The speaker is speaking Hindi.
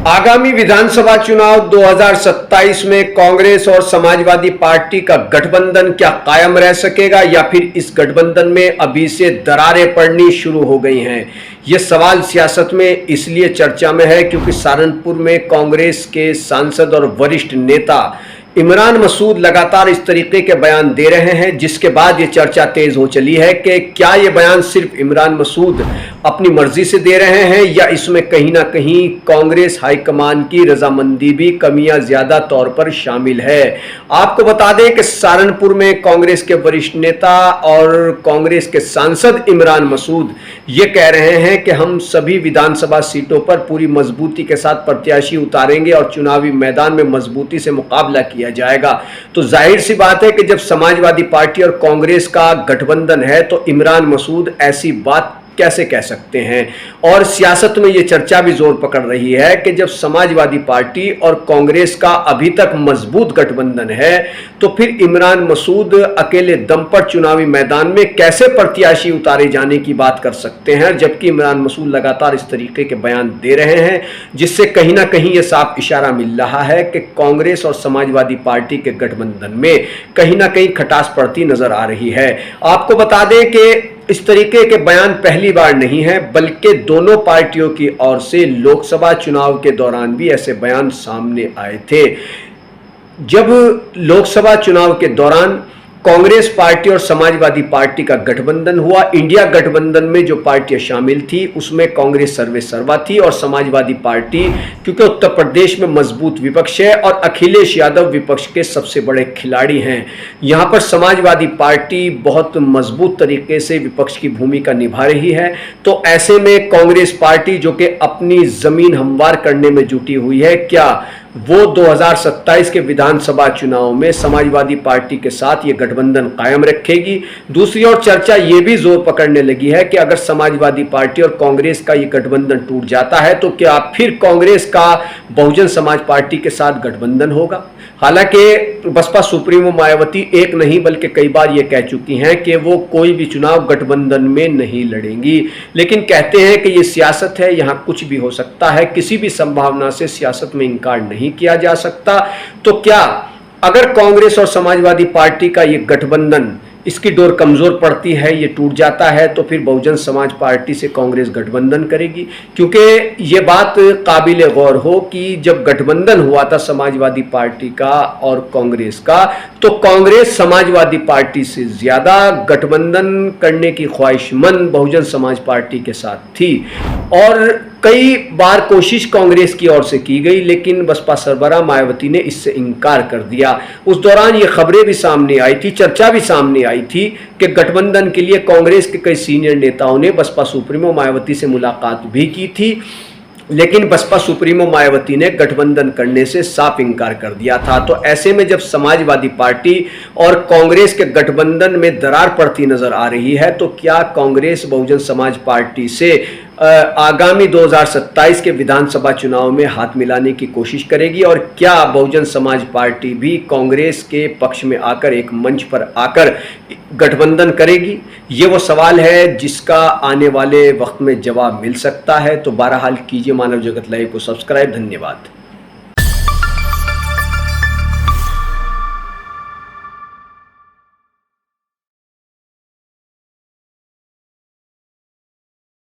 आगामी विधानसभा चुनाव 2027 में कांग्रेस और समाजवादी पार्टी का गठबंधन क्या कायम रह सकेगा या फिर इस गठबंधन में अभी से दरारें पड़नी शुरू हो गई हैं। यह सवाल सियासत में इसलिए चर्चा में है क्योंकि सहारनपुर में कांग्रेस के सांसद और वरिष्ठ नेता इमरान मसूद लगातार इस तरीके के बयान दे रहे हैं, जिसके बाद ये चर्चा तेज हो चली है कि क्या ये बयान सिर्फ इमरान मसूद अपनी मर्जी से दे रहे हैं या इसमें कहीं ना कहीं कांग्रेस हाईकमान की रजामंदी भी कमियां ज्यादा तौर पर शामिल है। आपको बता दें कि सहारनपुर में कांग्रेस के वरिष्ठ नेता और कांग्रेस के सांसद इमरान मसूद ये कह रहे हैं कि हम सभी विधानसभा सीटों पर पूरी मजबूती के साथ प्रत्याशी उतारेंगे और चुनावी मैदान में मजबूती से मुकाबला किया जाएगा। तो जाहिर सी बात है कि जब समाजवादी पार्टी और कांग्रेस का गठबंधन है तो इमरान मसूद ऐसी बात कैसे कह सकते हैं। और सियासत में यह चर्चा भी जोर पकड़ रही है कि जब समाजवादी पार्टी और कांग्रेस का अभी तक मजबूत गठबंधन है तो फिर इमरान मसूद अकेले दम पर चुनावी मैदान में कैसे प्रत्याशी उतारे जाने की बात कर सकते हैं, जबकि इमरान मसूद लगातार इस तरीके के बयान दे रहे हैं, जिससे कहीं ना कहीं यह साफ इशारा मिल रहा है कि कांग्रेस और समाजवादी पार्टी के गठबंधन में कहीं ना कहीं खटास पड़ती नजर आ रही है। आपको बता दें कि इस तरीके के बयान पहली बार नहीं है, बल्कि दोनों पार्टियों की ओर से लोकसभा चुनाव के दौरान भी ऐसे बयान सामने आए थे। जब लोकसभा चुनाव के दौरान कांग्रेस पार्टी और समाजवादी पार्टी का गठबंधन हुआ, इंडिया गठबंधन में जो पार्टियां शामिल थी उसमें कांग्रेस सर्वे सर्वा थी और समाजवादी पार्टी, क्योंकि उत्तर प्रदेश में मजबूत विपक्ष है और अखिलेश यादव विपक्ष के सबसे बड़े खिलाड़ी हैं, यहां पर समाजवादी पार्टी बहुत मजबूत तरीके से विपक्ष की भूमिका निभा रही है। तो ऐसे में कांग्रेस पार्टी जो कि अपनी जमीन हमवार करने में जुटी हुई है, क्या वो 2027 के विधानसभा चुनाव में समाजवादी पार्टी के साथ ये गठबंधन कायम रखेगी। दूसरी ओर चर्चा ये भी जोर पकड़ने लगी है कि अगर समाजवादी पार्टी और कांग्रेस का ये गठबंधन टूट जाता है तो क्या फिर कांग्रेस का बहुजन समाज पार्टी के साथ गठबंधन होगा। हालांकि बसपा सुप्रीमो मायावती एक नहीं बल्कि कई बार ये कह चुकी हैं कि वो कोई भी चुनाव गठबंधन में नहीं लड़ेंगी, लेकिन कहते हैं कि ये सियासत है, यहाँ कुछ भी हो सकता है, किसी भी संभावना से सियासत में इनकार नहीं किया जा सकता। तो क्या अगर कांग्रेस और समाजवादी पार्टी का ये गठबंधन, इसकी डोर कमजोर पड़ती है, ये टूट जाता है, तो फिर बहुजन समाज पार्टी से कांग्रेस गठबंधन करेगी। क्योंकि ये बात काबिल गौर हो कि जब गठबंधन हुआ था समाजवादी पार्टी का और कांग्रेस का, तो कांग्रेस समाजवादी पार्टी से ज्यादा गठबंधन करने की ख्वाहिशमंद बहुजन समाज पार्टी के साथ थी और कई बार कोशिश कांग्रेस की ओर से की गई, लेकिन बसपा सरबराह मायावती ने इससे इनकार कर दिया। उस दौरान ये खबरें भी सामने आई थी, चर्चा भी सामने आई थी कि गठबंधन के लिए कांग्रेस के कई सीनियर नेताओं ने बसपा सुप्रीमो मायावती से मुलाकात भी की थी, लेकिन बसपा सुप्रीमो मायावती ने गठबंधन करने से साफ इनकार कर दिया था। तो ऐसे में जब समाजवादी पार्टी और कांग्रेस के गठबंधन में दरार पड़ती नजर आ रही है, तो क्या कांग्रेस बहुजन समाज पार्टी से आगामी 2027 के विधानसभा चुनाव में हाथ मिलाने की कोशिश करेगी और क्या बहुजन समाज पार्टी भी कांग्रेस के पक्ष में आकर एक मंच पर आकर गठबंधन करेगी। ये वो सवाल है जिसका आने वाले वक्त में जवाब मिल सकता है। तो बहरहाल कीजिए मानव जगत लाइव को सब्सक्राइब। धन्यवाद।